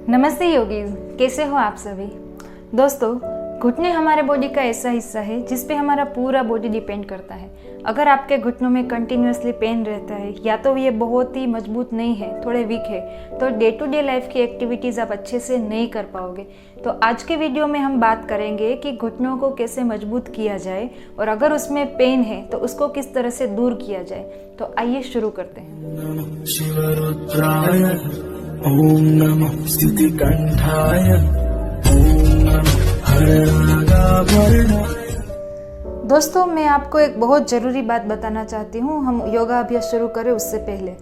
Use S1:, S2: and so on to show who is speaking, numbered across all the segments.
S1: नमस्ते योगीज, कैसे हो आप सभी। दोस्तों, घुटने हमारे बॉडी का ऐसा हिस्सा है जिस पे हमारा पूरा बॉडी डिपेंड करता है। अगर आपके घुटनों में कंटिन्यूअसली पेन रहता है या तो ये बहुत ही मजबूत नहीं है, थोड़े वीक है, तो डे टू डे लाइफ की एक्टिविटीज़ आप अच्छे से नहीं कर पाओगे। तो आज के वीडियो में हम बात करेंगे कि घुटनों को कैसे मजबूत किया जाए और अगर उसमें पेन है तो उसको किस तरह से दूर किया जाए। तो आइए शुरू करते हैं।
S2: ओम नमः स्थितिकंठाय ओम नमः हरनागाभरणाय।
S1: दोस्तों, मैं आपको एक बहुत ज़रूरी बात बताना चाहती हूँ। हम योगा अभ्यास शुरू करें उससे पहले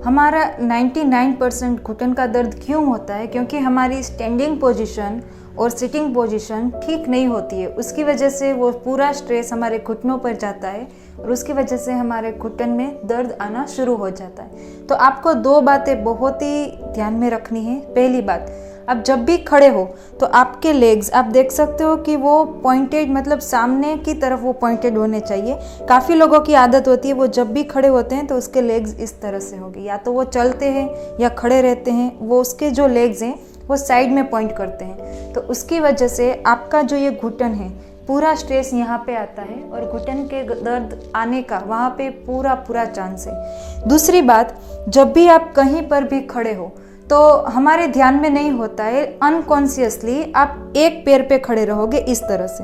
S1: हमारा 99% घुटन का दर्द क्यों होता है? क्योंकि हमारी स्टैंडिंग पोजीशन और सिटिंग पोजीशन ठीक नहीं होती है। उसकी वजह से वो पूरा स्ट्रेस हमारे घुटनों पर जाता है और उसकी वजह से हमारे घुटन में दर्द आना शुरू हो जाता है। तो आपको दो बातें बहुत ही ध्यान में रखनी है। पहली बात, आप जब भी खड़े हो तो आपके लेग्स आप देख सकते हो कि वो पॉइंटेड, मतलब सामने की तरफ वो पॉइंटेड होने चाहिए। काफ़ी लोगों की आदत होती है वो जब भी खड़े होते हैं तो उसके लेग्स इस तरह से होंगे, या तो वो चलते हैं या खड़े रहते हैं, वो उसके जो लेग्स हैं वो साइड में पॉइंट करते हैं। तो उसकी वजह से आपका जो ये घुटन है पूरा स्ट्रेस यहाँ पे आता है और घुटन के दर्द आने का वहाँ पे पूरा चांस है। दूसरी बात, जब भी आप कहीं पर भी खड़े हो तो हमारे ध्यान में नहीं होता है, अनकॉन्शियसली आप एक पैर पे खड़े रहोगे इस तरह से।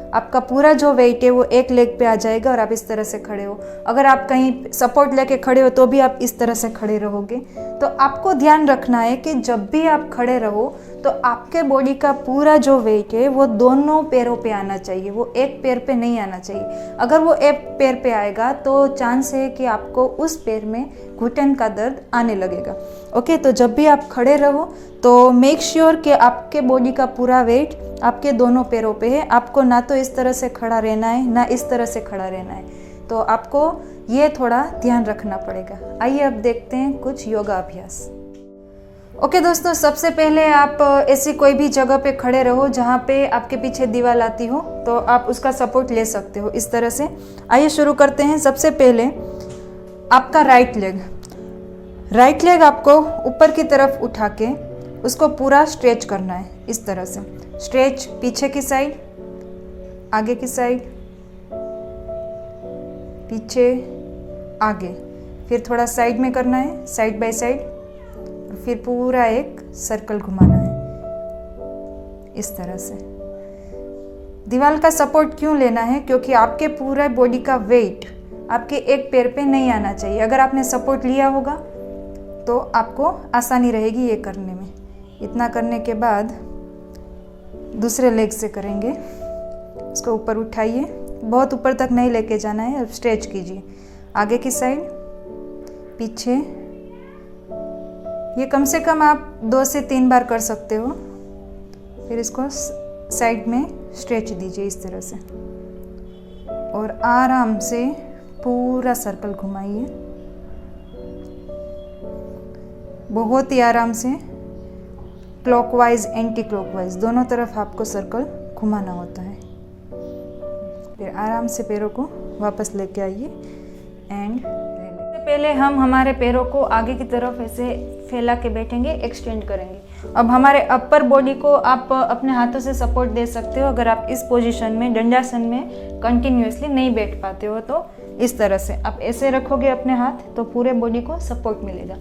S1: आपका पूरा जो वेट है वो एक लेग पे आ जाएगा और आप इस तरह से खड़े हो। अगर आप कहीं सपोर्ट लेके खड़े हो तो भी आप इस तरह से खड़े रहोगे। तो आपको ध्यान रखना है कि जब भी आप खड़े रहो तो आपके बॉडी का पूरा जो वेट है वो दोनों पैरों पे आना चाहिए, वो एक पैर पे नहीं आना चाहिए। अगर वो एक पैर पे आएगा तो चांस है कि आपको उस पैर में घुटन का दर्द आने लगेगा। ओके, तो जब भी आप खड़े रहो तो मेक श्योर कि आपके बॉडी का पूरा वेट आपके दोनों पैरों पे है। आपको ना तो इस तरह से खड़ा रहना है ना इस तरह से खड़ा रहना है, तो आपको ये थोड़ा ध्यान रखना पड़ेगा। आइए अब देखते हैं कुछ योगा अभ्यास। ओके दोस्तों, सबसे पहले आप ऐसी कोई भी जगह पे खड़े रहो जहाँ पे आपके पीछे दीवार आती हो, तो आप उसका सपोर्ट ले सकते हो इस तरह से। आइए शुरू करते हैं। सबसे पहले आपका राइट लेग आपको ऊपर की तरफ उठा के उसको पूरा स्ट्रेच करना है इस तरह से। स्ट्रेच पीछे की साइड, आगे की साइड, पीछे, आगे, फिर थोड़ा साइड में करना है, साइड बाय साइड, फिर पूरा एक सर्कल घुमाना है इस तरह से। दीवार का सपोर्ट क्यों लेना है? क्योंकि आपके पूरा बॉडी का वेट आपके एक पैर पे नहीं आना चाहिए। अगर आपने सपोर्ट लिया होगा तो आपको आसानी रहेगी ये करने में। इतना करने के बाद दूसरे लेग से करेंगे। इसको ऊपर उठाइए, बहुत ऊपर तक नहीं लेके जाना है। अब स्ट्रेच कीजिए आगे की साइड, पीछे। ये कम से कम आप 2 से 3 बार कर सकते हो। फिर इसको साइड में स्ट्रेच दीजिए इस तरह से और आराम से पूरा सर्कल घुमाइए, बहुत ही आराम से। क्लॉकवाइज एंटी क्लॉकवाइज दोनों तरफ आपको सर्कल घुमाना होता है। फिर आराम से पैरों को वापस लेके आइए एंड पहले हम हमारे पैरों को आगे की तरफ ऐसे फैला के बैठेंगे, एक्सटेंड करेंगे। अब हमारे अपर बॉडी को आप अपने हाथों से सपोर्ट दे सकते हो। अगर आप इस पोजीशन में, दंडासन में कंटिन्यूअसली नहीं बैठ पाते हो तो इस तरह से आप ऐसे रखोगे अपने हाथ तो पूरे बॉडी को सपोर्ट मिलेगा।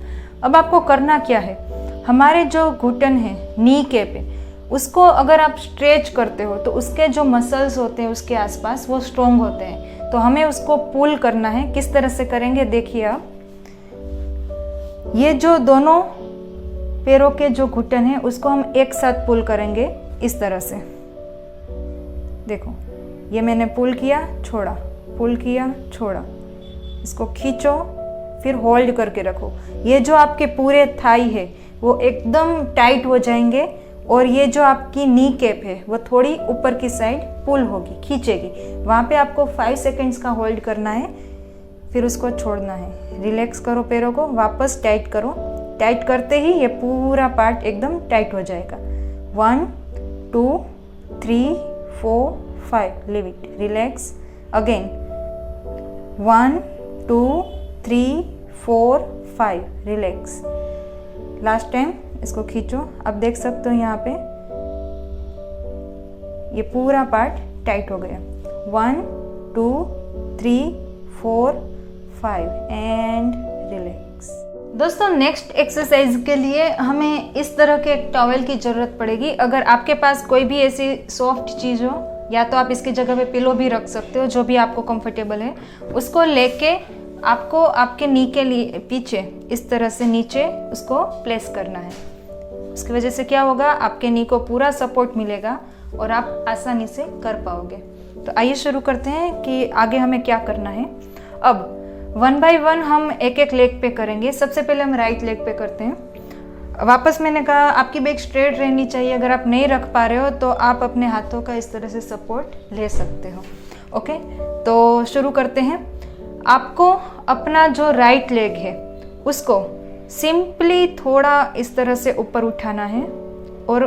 S1: अब आपको करना क्या है, हमारे जो घुटन है नी कैप है उसको अगर आप स्ट्रेच करते हो तो उसके जो मसल्स होते हैं उसके आसपास वो स्ट्रॉन्ग होते हैं। तो हमें उसको पुल करना है। किस तरह से करेंगे देखिए आप। ये जो दोनों पैरों के जो घुटन है उसको हम एक साथ पुल करेंगे इस तरह से। देखो, ये मैंने पुल किया, छोड़ा, पुल किया, छोड़ा। इसको खींचो, फिर होल्ड करके रखो। ये जो आपके पूरे थाई है वो एकदम टाइट हो जाएंगे और ये जो आपकी नी कैप है वो थोड़ी ऊपर की साइड पुल होगी, खींचेगी। वहाँ पे आपको 5 सेकेंड्स का होल्ड करना है, फिर उसको छोड़ना है। रिलैक्स करो पैरों को, वापस टाइट करो। टाइट करते ही ये पूरा पार्ट एकदम टाइट हो जाएगा। 1 2 3 4 5, leave it, relax again. 1 2 3 4 5, relax. Last time इसको खींचो। आप देख सकते हो यहाँ पे ये पूरा पार्ट टाइट हो गया। 1 2 3 4 5 एंड रिलैक्स। दोस्तों नेक्स्ट एक्सरसाइज के लिए हमें इस तरह के एक टॉवेल की ज़रूरत पड़ेगी। अगर आपके पास कोई भी ऐसी सॉफ्ट चीज़ हो, या तो आप इसकी जगह पे पिलो भी रख सकते हो, जो भी आपको कंफर्टेबल है। उसको लेके आपको आपके नी के लिए पीछे इस तरह से नीचे उसको प्लेस करना है। उसकी वजह से क्या होगा, आपके नी को पूरा सपोर्ट मिलेगा और आप आसानी से कर पाओगे। तो आइए शुरू करते हैं कि आगे हमें क्या करना है। अब 1 बाय 1 हम एक एक लेग पे करेंगे। सबसे पहले हम राइट लेग पे करते हैं। वापस मैंने कहा आपकी बैक स्ट्रेट रहनी चाहिए। अगर आप नहीं रख पा रहे हो तो आप अपने हाथों का इस तरह से सपोर्ट ले सकते हो। ओके, तो शुरू करते हैं। आपको अपना जो राइट लेग है उसको सिंपली थोड़ा इस तरह से ऊपर उठाना है और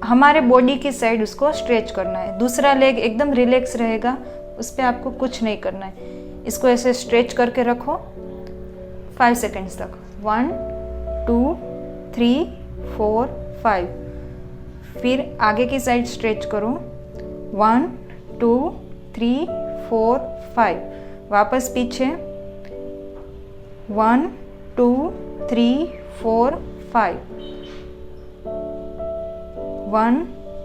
S1: हमारे बॉडी की साइड उसको स्ट्रेच करना है। दूसरा लेग एकदम रिलैक्स रहेगा, उस पर आपको कुछ नहीं करना है। इसको ऐसे स्ट्रेच करके रखो 5 सेकेंड्स तक। 1 2 3 4 5। फिर आगे की साइड स्ट्रेच करो 1 2 3 4 5। वापस पीछे 1 2 3 4 5। 1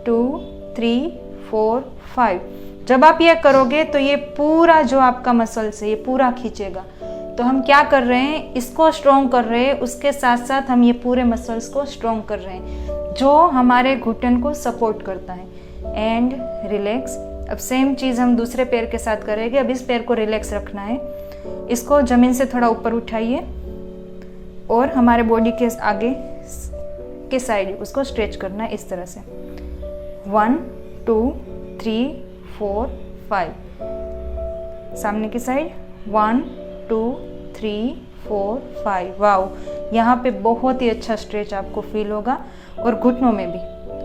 S1: 2 3 4 5। जब आप ये करोगे तो ये पूरा जो आपका मसल्स है ये पूरा खींचेगा। तो हम क्या कर रहे हैं, इसको स्ट्रॉन्ग कर रहे हैं, उसके साथ साथ हम ये पूरे मसल्स को स्ट्रॉन्ग कर रहे हैं जो हमारे घुटन को सपोर्ट करता है। And relax. अब सेम चीज़ हम दूसरे पैर के साथ करेंगे। अब इस पैर को रिलैक्स रखना है। इसको ज़मीन से थोड़ा ऊपर उठाइए और हमारे बॉडी के आगे के साइड उसको स्ट्रेच करना है इस तरह से। 1 2 3 4 5। सामने की साइड 1 2 3 4 5। वाओ, यहाँ पे बहुत ही अच्छा स्ट्रेच आपको फील होगा और घुटनों में भी।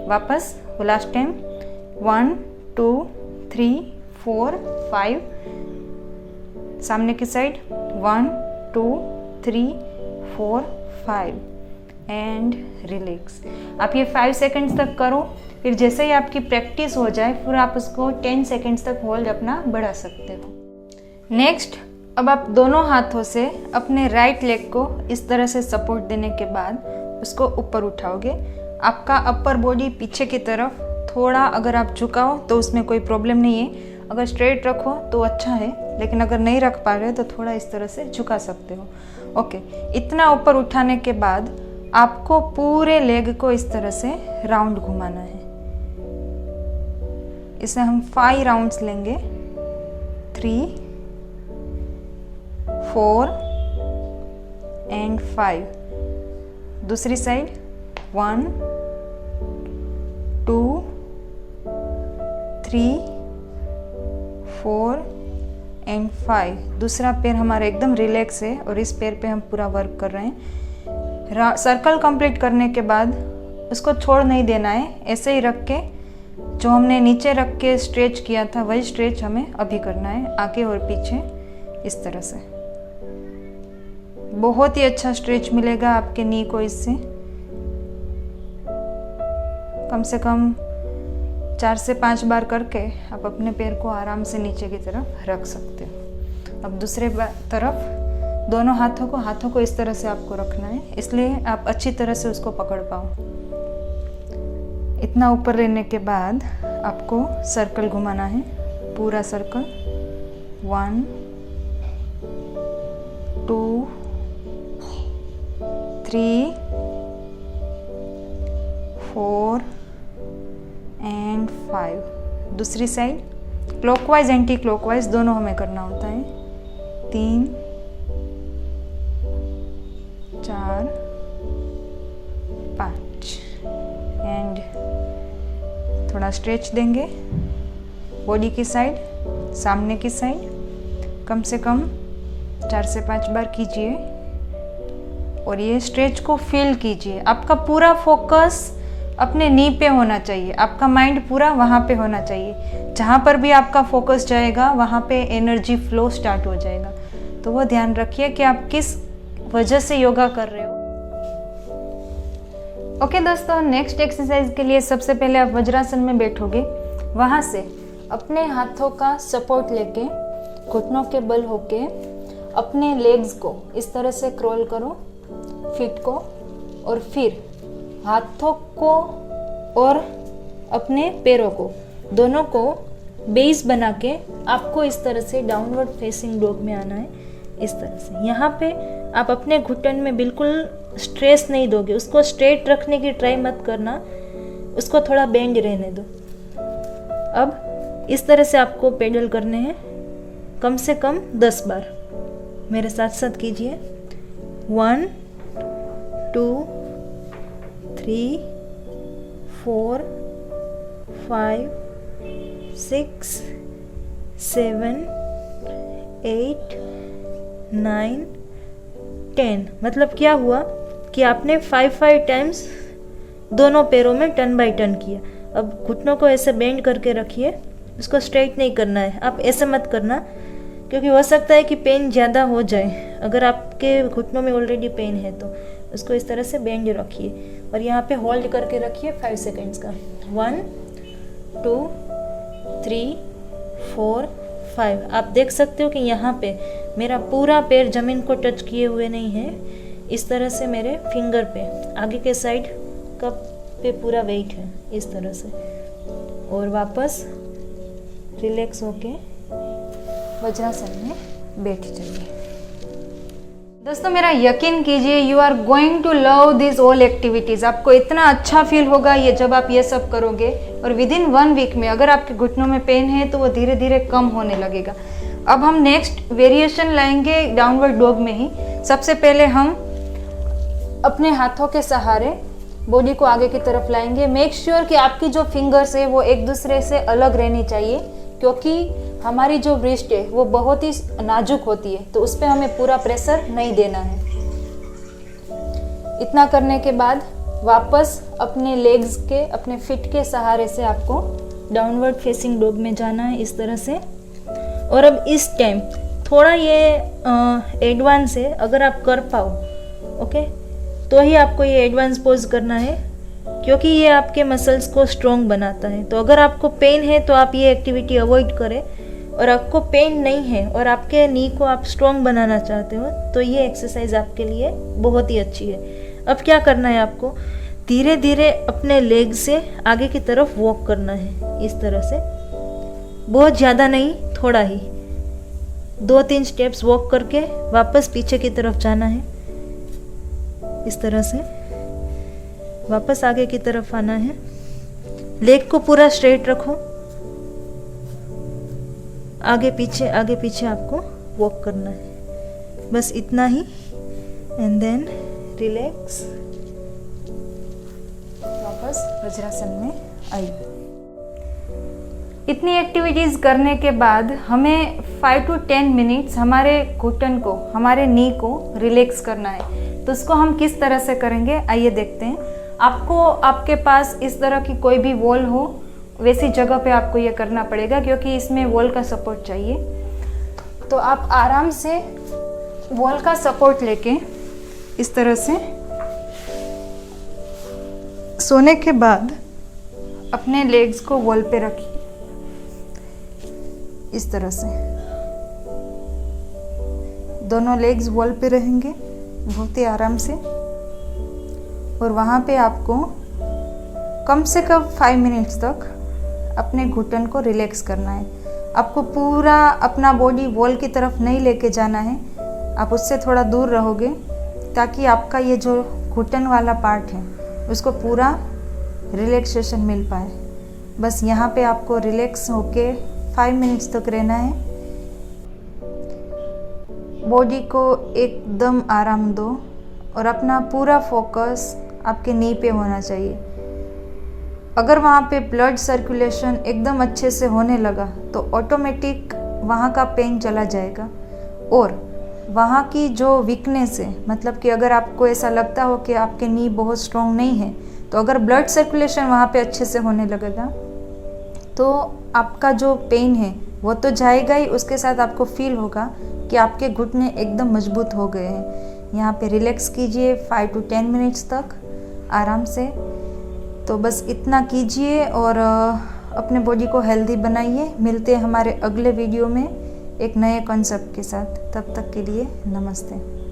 S1: वापस वो लास्ट टाइम 1 2 3 4 5। सामने की साइड 1 2 3 4 5 एंड रिलैक्स। आप ये 5 सेकेंड्स तक करो। फिर जैसे ही आपकी प्रैक्टिस हो जाए फिर आप उसको 10 सेकेंड्स तक होल्ड अपना बढ़ा सकते हो। नेक्स्ट, अब आप दोनों हाथों से अपने राइट लेग को इस तरह से सपोर्ट देने के बाद उसको ऊपर उठाओगे। आपका अपर बॉडी पीछे की तरफ थोड़ा अगर आप झुकाओ तो उसमें कोई प्रॉब्लम नहीं है। अगर स्ट्रेट रखो तो अच्छा है, लेकिन अगर नहीं रख पा रहे हो तो थोड़ा इस तरह से झुका सकते हो। ओके, इतना ऊपर उठाने के बाद आपको पूरे लेग को इस तरह से राउंड घुमाना है। इसे हम 5 राउंड्स लेंगे। 3 4 एंड 5। दूसरी साइड 1 2 3 4 एंड 5। दूसरा पैर हमारा एकदम रिलैक्स है और इस पैर पे हम पूरा वर्क कर रहे हैं। सर्कल कंप्लीट करने के बाद उसको छोड़ नहीं देना है, ऐसे ही रख के जो हमने नीचे रख के स्ट्रेच किया था वही स्ट्रेच हमें अभी करना है, आगे और पीछे इस तरह से। बहुत ही अच्छा स्ट्रेच मिलेगा आपके नी को इससे। कम से कम 4 से 5 बार करके आप अपने पैर को आराम से नीचे की तरफ रख सकते हो। अब दूसरे तरफ दोनों हाथों को इस तरह से आपको रखना है, इसलिए आप अच्छी तरह से उसको पकड़ पाओ। इतना ऊपर लेने के बाद आपको सर्कल घुमाना है, पूरा सर्कल। 1 2 3 4 एंड 5। दूसरी साइड क्लॉकवाइज एंटी क्लॉकवाइज दोनों हमें करना होता है। 3 4 5 एंड थोड़ा स्ट्रेच देंगे बॉडी की साइड, सामने की साइड। कम से कम 4 से 5 बार कीजिए और ये स्ट्रेच को फील कीजिए। आपका पूरा फोकस अपने नी पे होना चाहिए, आपका माइंड पूरा वहाँ पे होना चाहिए। जहाँ पर भी आपका फोकस जाएगा वहाँ पे एनर्जी फ्लो स्टार्ट हो जाएगा। तो वो ध्यान रखिए कि आप किस वजह से योगा कर रहे हो। ओके दोस्तों, नेक्स्ट एक्सरसाइज के लिए सबसे पहले आप वज्रासन में बैठोगे। वहाँ से अपने हाथों का सपोर्ट लेके घुटनों के बल होके अपने लेग्स को इस तरह से क्रॉल करो, फीट को, और फिर हाथों को और अपने पैरों को दोनों को बेस बना के आपको इस तरह से डाउनवर्ड फेसिंग डॉग में आना है। इस तरह से यहाँ पे आप अपने घुटन में बिल्कुल स्ट्रेस नहीं दोगे, उसको स्ट्रेट रखने की ट्राई मत करना, उसको थोड़ा बेंड रहने दो। अब इस तरह से आपको पेडल करने हैं कम से कम 10 बार। मेरे साथ साथ कीजिए। 1 2 3 4 5 6 7 8 9 10। मतलब क्या हुआ कि आपने 5 टाइम्स दोनों पैरों में टर्न बाय टर्न किया। अब घुटनों को ऐसे बेंड करके रखिए, उसको स्ट्रेट नहीं करना है। आप ऐसे मत करना क्योंकि हो सकता है कि पेन ज़्यादा हो जाए। अगर आपके घुटनों में ऑलरेडी पेन है तो उसको इस तरह से बेंड रखिए और यहाँ पे होल्ड करके रखिए 5 सेकेंड्स का। 1 2 3 4 5। आप देख सकते हो कि यहाँ पे मेरा पूरा पैर ज़मीन को टच किए हुए नहीं है। इस तरह से मेरे फिंगर पे आगे के साइड का पे पूरा वेट है इस तरह से। और वापस रिलैक्स होके वज्रासन में बैठ जाइए। दोस्तों मेरा यकीन कीजिए, you are going to love this all activities. आपको इतना अच्छा फील होगा ये जब आप ये सब करोगे, और विद इन 1 वीक में अगर आपके घुटनों में पेन है तो वो धीरे धीरे कम होने लगेगा। अब हम नेक्स्ट वेरिएशन लाएंगे डाउनवर्ड डॉग में ही। सबसे पहले हम अपने हाथों के सहारे बॉडी को आगे की तरफ लाएंगे। मेक श्योर कि आपकी जो फिंगर्स है वो एक दूसरे से अलग रहनी चाहिए, क्योंकि हमारी जो रिस्ट है वो बहुत ही नाजुक होती है, तो उस पर हमें पूरा प्रेशर नहीं देना है। इतना करने के बाद वापस अपने लेग्स के, अपने फिट के सहारे से आपको डाउनवर्ड फेसिंग डॉग में जाना है इस तरह से। और अब इस टाइम थोड़ा ये एडवांस है, अगर आप कर पाओ ओके तो ही आपको ये एडवांस पोज करना है, क्योंकि ये आपके मसल्स को स्ट्रॉन्ग बनाता है। तो अगर आपको पेन है तो आप ये एक्टिविटी अवॉइड करें, और आपको पेन नहीं है और आपके नी को आप स्ट्रॉन्ग बनाना चाहते हो तो ये एक्सरसाइज आपके लिए बहुत ही अच्छी है। अब क्या करना है, आपको धीरे धीरे अपने लेग से आगे की तरफ वॉक करना है इस तरह से। बहुत ज़्यादा नहीं, थोड़ा ही 2-3 स्टेप्स वॉक करके वापस पीछे की तरफ जाना है इस तरह से। वापस आगे की तरफ आना है। लेग को पूरा स्ट्रेट रखो, आगे पीछे आपको वॉक करना है, बस इतना ही। एंड देन रिलैक्स, वापस वज्रासन में आइए। इतनी एक्टिविटीज़ करने के बाद हमें 5 to 10 मिनट्स हमारे घुटन को, हमारे नी को रिलैक्स करना है। तो उसको हम किस तरह से करेंगे आइए देखते हैं। आपको आपके पास इस तरह की कोई भी वॉल हो वैसी जगह पे आपको ये करना पड़ेगा, क्योंकि इसमें वॉल का सपोर्ट चाहिए। तो आप आराम से वॉल का सपोर्ट लेके इस तरह से सोने के बाद अपने लेग्स को वॉल पे रखिए इस तरह से। दोनों लेग्स वॉल पे रहेंगे बहुत ही आराम से, और वहाँ पे आपको कम से कम 5 मिनट्स तक अपने घुटन को रिलैक्स करना है। आपको पूरा अपना बॉडी वॉल की तरफ नहीं लेके जाना है, आप उससे थोड़ा दूर रहोगे ताकि आपका ये जो घुटन वाला पार्ट है उसको पूरा रिलैक्सेशन मिल पाए। बस यहाँ पे आपको रिलैक्स होके 5 मिनट्स तक रहना है। बॉडी को एकदम आराम दो और अपना पूरा फोकस आपके नी पे होना चाहिए। अगर वहाँ पे ब्लड सर्कुलेशन एकदम अच्छे से होने लगा तो ऑटोमेटिक वहाँ का पेन चला जाएगा। और वहाँ की जो वीकनेस है, मतलब कि अगर आपको ऐसा लगता हो कि आपके नी बहुत स्ट्रॉन्ग नहीं है, तो अगर ब्लड सर्कुलेशन वहाँ पे अच्छे से होने लगेगा तो आपका जो पेन है वो तो जाएगा ही, उसके साथ आपको फील होगा कि आपके घुटने एकदम मजबूत हो गए हैं। यहाँ पे रिलैक्स कीजिए 5 to 10 मिनट्स तक। आराम से। तो बस इतना कीजिए और अपने बॉडी को हेल्दी बनाइए। मिलते हैं हमारे अगले वीडियो में एक नए कॉन्सेप्ट के साथ। तब तक के लिए नमस्ते।